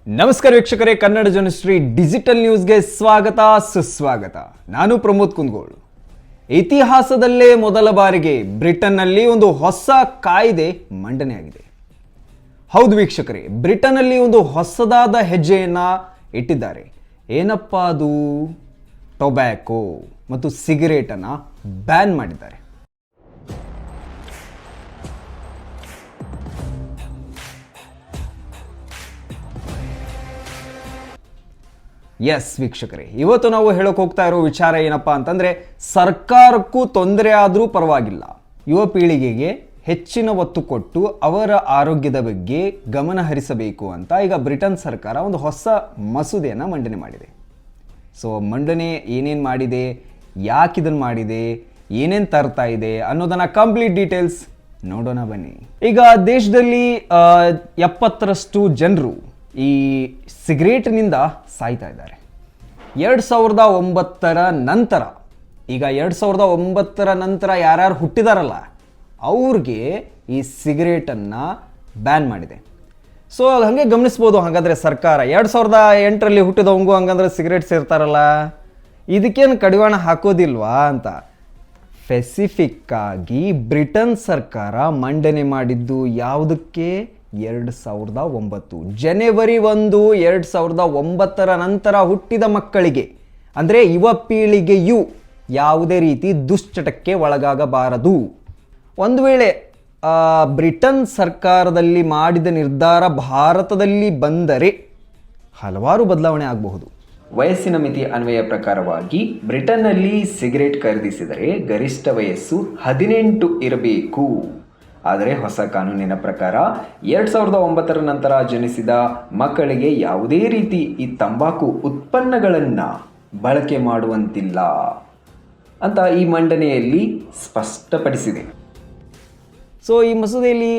ನಮಸ್ಕಾರ ವೀಕ್ಷಕರೇ, ಕನ್ನಡ ಜನಶ್ರೀ ಡಿಜಿಟಲ್ ನ್ಯೂಸ್ಗೆ ಸ್ವಾಗತ ಸುಸ್ವಾಗತ. ನಾನು ಪ್ರಮೋದ್ ಕುಂದಗೋಳು. ಇತಿಹಾಸದಲ್ಲೇ ಮೊದಲ ಬಾರಿಗೆ ಬ್ರಿಟನ್ನಲ್ಲಿ ಒಂದು ಹೊಸ ಕಾಯ್ದೆ ಮಂಡನೆಯಾಗಿದೆ. ಹೌದು ವೀಕ್ಷಕರೇ, ಬ್ರಿಟನ್ನಲ್ಲಿ ಒಂದು ಹೊಸದಾದ ಹೆಜ್ಜೆಯನ್ನ ಇಟ್ಟಿದ್ದಾರೆ. ಏನಪ್ಪಾ ಅದು? ಟೊಬ್ಯಾಕೋ ಮತ್ತು ಸಿಗರೇಟನ್ನು ಬ್ಯಾನ್ ಮಾಡಿದ್ದಾರೆ. ಎಸ್ ವೀಕ್ಷಕರೇ, ಇವತ್ತು ನಾವು ಹೇಳೋಕೆ ಹೋಗ್ತಾ ಇರೋ ವಿಚಾರ ಏನಪ್ಪಾ ಅಂತಂದ್ರೆ, ಸರ್ಕಾರಕ್ಕೂ ತೊಂದರೆ ಆದರೂ ಪರವಾಗಿಲ್ಲ, ಯುವ ಪೀಳಿಗೆಗೆ ಹೆಚ್ಚಿನ ಒತ್ತು ಕೊಟ್ಟು ಅವರ ಆರೋಗ್ಯದ ಬಗ್ಗೆ ಗಮನ ಹರಿಸಬೇಕು ಅಂತ ಈಗ ಬ್ರಿಟನ್ ಸರ್ಕಾರ ಒಂದು ಹೊಸ ಮಸೂದೆಯನ್ನು ಮಂಡನೆ ಮಾಡಿದೆ. ಸೊ ಮಂಡನೆ ಏನೇನು ಮಾಡಿದೆ, ಯಾಕೆ ಇದನ್ನು ಮಾಡಿದೆ, ಏನೇನು ತರ್ತಾ ಇದೆ ಅನ್ನೋದನ್ನ ಕಂಪ್ಲೀಟ್ ಡೀಟೇಲ್ಸ್ ನೋಡೋಣ ಬನ್ನಿ. ಈಗ ದೇಶದಲ್ಲಿ 70% ಜನರು ಈ ಸಿಗರೇಟ್ನಿಂದ ಸಾಯ್ತಾ ಇದ್ದಾರೆ. 2009 ನಂತರ, ಈಗ 2009 ನಂತರ ಯಾರ್ಯಾರು ಹುಟ್ಟಿದಾರಲ್ಲ ಅವ್ರಿಗೆ ಈ ಸಿಗರೇಟನ್ನು ಬ್ಯಾನ್ ಮಾಡಿದೆ. ಸೊ ಹಾಗೆ ಗಮನಿಸ್ಬೋದು. ಹಾಗಾದರೆ ಸರ್ಕಾರ 2008ರಲ್ಲಿ ಹುಟ್ಟಿದವಂಗೂ ಹಂಗಂದ್ರೆ ಸಿಗರೇಟ್ ಸೇರ್ತಾರಲ್ಲ, ಇದಕ್ಕೇನು ಕಡಿವಾಣ ಹಾಕೋದಿಲ್ವಾ ಅಂತ ಸ್ಪೆಸಿಫಿಕ್ ಆಗಿ ಬ್ರಿಟನ್ ಸರ್ಕಾರ ಮಂಡನೆ ಮಾಡಿದ್ದು ಯಾವುದಕ್ಕೆ? 2009 ಜನವರಿ 1, 2009 ನಂತರ ಹುಟ್ಟಿದ ಮಕ್ಕಳಿಗೆ, ಅಂದರೆ ಯುವ ಪೀಳಿಗೆಯು ಯಾವುದೇ ರೀತಿ ದುಶ್ಚಟಕ್ಕೆ ಒಳಗಾಗಬಾರದು. ಒಂದು ವೇಳೆ ಬ್ರಿಟನ್ ಸರ್ಕಾರದಲ್ಲಿ ಮಾಡಿದ ನಿರ್ಧಾರ ಭಾರತದಲ್ಲಿ ಬಂದರೆ ಹಲವಾರು ಬದಲಾವಣೆ ಆಗಬಹುದು. ವಯಸ್ಸಿನ ಮಿತಿ ಅನ್ವಯ ಪ್ರಕಾರವಾಗಿ ಬ್ರಿಟನ್ನಲ್ಲಿ ಸಿಗರೇಟ್ ಖರೀದಿಸಿದರೆ ಗರಿಷ್ಠ ವಯಸ್ಸು 18 ಇರಬೇಕು. ಆದರೆ ಹೊಸ ಕಾನೂನಿನ ಪ್ರಕಾರ 2009 ನಂತರ ಜನಿಸಿದ ಮಕ್ಕಳಿಗೆ ಯಾವುದೇ ರೀತಿ ಈ ತಂಬಾಕು ಉತ್ಪನ್ನಗಳನ್ನು ಬಳಕೆ ಮಾಡುವಂತಿಲ್ಲ ಅಂತ ಈ ಮಂಡನೆಯಲ್ಲಿ ಸ್ಪಷ್ಟಪಡಿಸಿದೆ. ಸೊ ಈ ಮಸೂದೆಯಲ್ಲಿ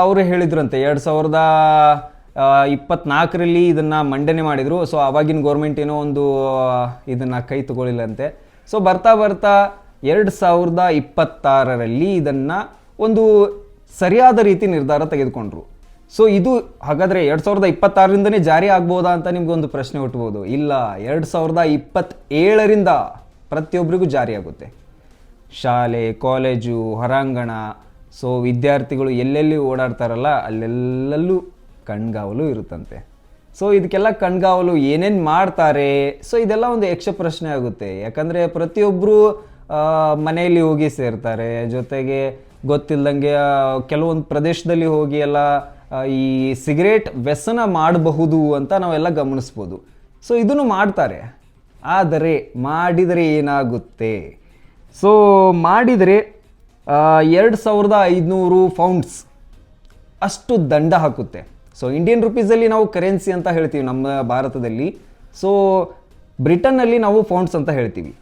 ಅವರು ಹೇಳಿದ್ರಂತೆ 2024ರಲ್ಲಿ ಇದನ್ನು ಮಂಡನೆ ಮಾಡಿದರು. ಸೊ ಆವಾಗಿನ ಗೌರ್ಮೆಂಟ್ ಏನೋ ಒಂದು ಇದನ್ನು ಕೈ ತಗೊಳ್ಳಿಲ್ಲಂತೆ. ಸೊ ಬರ್ತಾ 2026ರಲ್ಲಿ ಇದನ್ನು ಒಂದು ಸರಿಯಾದ ರೀತಿ ನಿರ್ಧಾರ ತೆಗೆದುಕೊಂಡ್ರು. ಸೊ ಇದು ಹಾಗಾದರೆ 2026ರಿಂದನೇ ಜಾರಿ ಆಗ್ಬೋದಾ ಅಂತ ನಿಮ್ಗೊಂದು ಪ್ರಶ್ನೆ ಹುಟ್ಟಬಹುದು. ಇಲ್ಲ, 2027ರಿಂದ ಪ್ರತಿಯೊಬ್ಬರಿಗೂ ಜಾರಿ ಆಗುತ್ತೆ. ಶಾಲೆ, ಕಾಲೇಜು, ಹೊರಾಂಗಣ, ಸೊ ವಿದ್ಯಾರ್ಥಿಗಳು ಎಲ್ಲೆಲ್ಲಿ ಓಡಾಡ್ತಾರಲ್ಲ ಅಲ್ಲೆಲ್ಲೂ ಕಣ್ಗಾವಲು ಇರುತ್ತಂತೆ. ಸೊ ಇದಕ್ಕೆಲ್ಲ ಕಣ್ಗಾವಲು ಏನೇನು ಮಾಡ್ತಾರೆ, ಸೊ ಇದೆಲ್ಲ ಒಂದು ಯಕ್ಷ ಪ್ರಶ್ನೆ ಆಗುತ್ತೆ. ಯಾಕಂದರೆ ಪ್ರತಿಯೊಬ್ಬರು ಮನೆಯಲ್ಲಿ ಹೋಗಿ ಸೇರ್ತಾರೆ, ಜೊತೆಗೆ ಗೊತ್ತಿಲ್ಲದಂಗೆ ಕೆಲವೊಂದು ಪ್ರದೇಶದಲ್ಲಿ ಹೋಗಿ ಎಲ್ಲ ಈ ಸಿಗರೇಟ್ ವ್ಯಸನ ಮಾಡಬಹುದು ಅಂತ ನಾವೆಲ್ಲ ಗಮನಿಸ್ಬೋದು. ಸೊ ಇದನ್ನು ಮಾಡ್ತಾರೆ. ಆದರೆ ಮಾಡಿದರೆ ಏನಾಗುತ್ತೆ? ಸೊ ಮಾಡಿದರೆ 2500 ಪೌಂಡ್ಸ್ ಅಷ್ಟು ದಂಡ ಹಾಕುತ್ತೆ. ಸೊ ಇಂಡಿಯನ್ ರುಪೀಸಲ್ಲಿ ನಾವು ಕರೆನ್ಸಿ ಅಂತ ಹೇಳ್ತೀವಿ ನಮ್ಮ ಭಾರತದಲ್ಲಿ. ಸೊ ಬ್ರಿಟನ್ನಲ್ಲಿ ನಾವು ಪೌಂಡ್ಸ್ ಅಂತ ಹೇಳ್ತೀವಿ.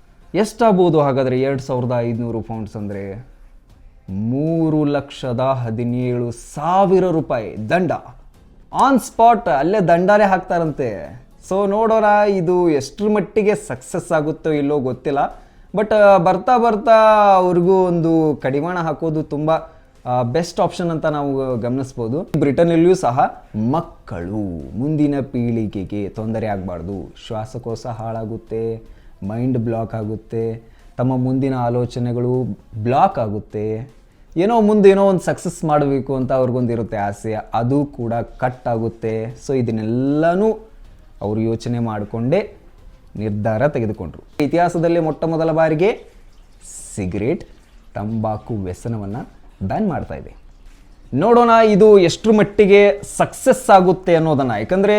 ಎಷ್ಟಾಗ್ಬೋದು ಹಾಗಾದರೆ 2500 ಪೌಂಡ್ಸ್ ಅಂದರೆ? 3,17,000 ರೂಪಾಯಿ ದಂಡ. ಆನ್ ಸ್ಪಾಟ್ ಅಲ್ಲೇ ದಂಡನೇ ಹಾಕ್ತಾರಂತೆ. ಸೊ ನೋಡೋಣ ಇದು ಎಷ್ಟರ ಮಟ್ಟಿಗೆ ಸಕ್ಸಸ್ ಆಗುತ್ತೋ ಇಲ್ಲೋ ಗೊತ್ತಿಲ್ಲ. ಬಟ್ ಬರ್ತಾ ಅವ್ರಿಗೂ ಒಂದು ಕಡಿವಾಣ ಹಾಕೋದು ತುಂಬ ಬೆಸ್ಟ್ ಆಪ್ಷನ್ ಅಂತ ನಾವು ಗಮನಿಸ್ಬೋದು. ಬ್ರಿಟನ್ನಲ್ಲಿಯೂ ಸಹ ಮಕ್ಕಳು, ಮುಂದಿನ ಪೀಳಿಗೆಗೆ ತೊಂದರೆ ಆಗಬಾರ್ದು. ಶ್ವಾಸಕೋಶ ಹಾಳಾಗುತ್ತೆ, ಮೈಂಡ್ ಬ್ಲಾಕ್ ಆಗುತ್ತೆ, ತಮ್ಮ ಮುಂದಿನ ಆಲೋಚನೆಗಳು ಬ್ಲಾಕ್ ಆಗುತ್ತೆ. ಏನೋ ಒಂದು ಸಕ್ಸಸ್ ಮಾಡಬೇಕು ಅಂತ ಅವ್ರಿಗೊಂದಿರುತ್ತೆ ಆಸೆ, ಅದು ಕೂಡ ಕಟ್ ಆಗುತ್ತೆ. ಸೊ ಇದನ್ನೆಲ್ಲನೂ ಅವರು ಯೋಚನೆ ಮಾಡಿಕೊಂಡೇ ನಿರ್ಧಾರ ತೆಗೆದುಕೊಂಡ್ರು. ಇತಿಹಾಸದಲ್ಲಿ ಮೊಟ್ಟ ಮೊದಲ ಬಾರಿಗೆ ಸಿಗರೇಟ್, ತಂಬಾಕು ವ್ಯಸನವನ್ನು ಬ್ಯಾನ್ ಮಾಡ್ತಾ ಇದೆ. ನೋಡೋಣ ಇದು ಎಷ್ಟರ ಮಟ್ಟಿಗೆ ಸಕ್ಸಸ್ ಆಗುತ್ತೆ ಅನ್ನೋದನ್ನು. ಯಾಕಂದರೆ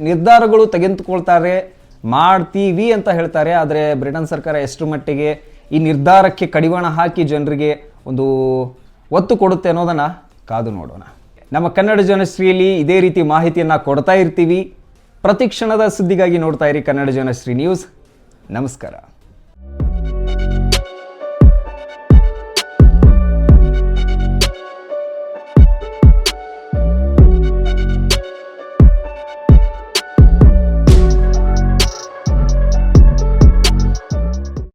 ನಿರ್ಧಾರಗಳು ತೆಗೆದುಕೊಳ್ತಾರೆ, ಮಾಡ್ತೀವಿ ಅಂತ ಹೇಳ್ತಾರೆ. ಆದರೆ ಬ್ರಿಟನ್ ಸರ್ಕಾರ ಎಷ್ಟರ ಮಟ್ಟಿಗೆ ಈ ನಿರ್ಧಾರಕ್ಕೆ ಕಡಿವಾಣ ಹಾಕಿ ಜನರಿಗೆ ಒಂದು ಒತ್ತು ಕೊಡುತ್ತೆ ಅನ್ನೋದನ್ನು ಕಾದು ನೋಡೋಣ. ನಮ್ಮ ಕನ್ನಡ ಜನಶ್ರೀಯಲ್ಲಿ ಇದೇ ರೀತಿ ಮಾಹಿತಿಯನ್ನು ಕೊಡ್ತಾ ಇರ್ತೀವಿ. ಪ್ರತಿ ಕ್ಷಣದ ಸುದ್ದಿಗಾಗಿ ನೋಡ್ತಾ ಇರಿ ಕನ್ನಡ ಜನಶ್ರೀ ನ್ಯೂಸ್. ನಮಸ್ಕಾರ.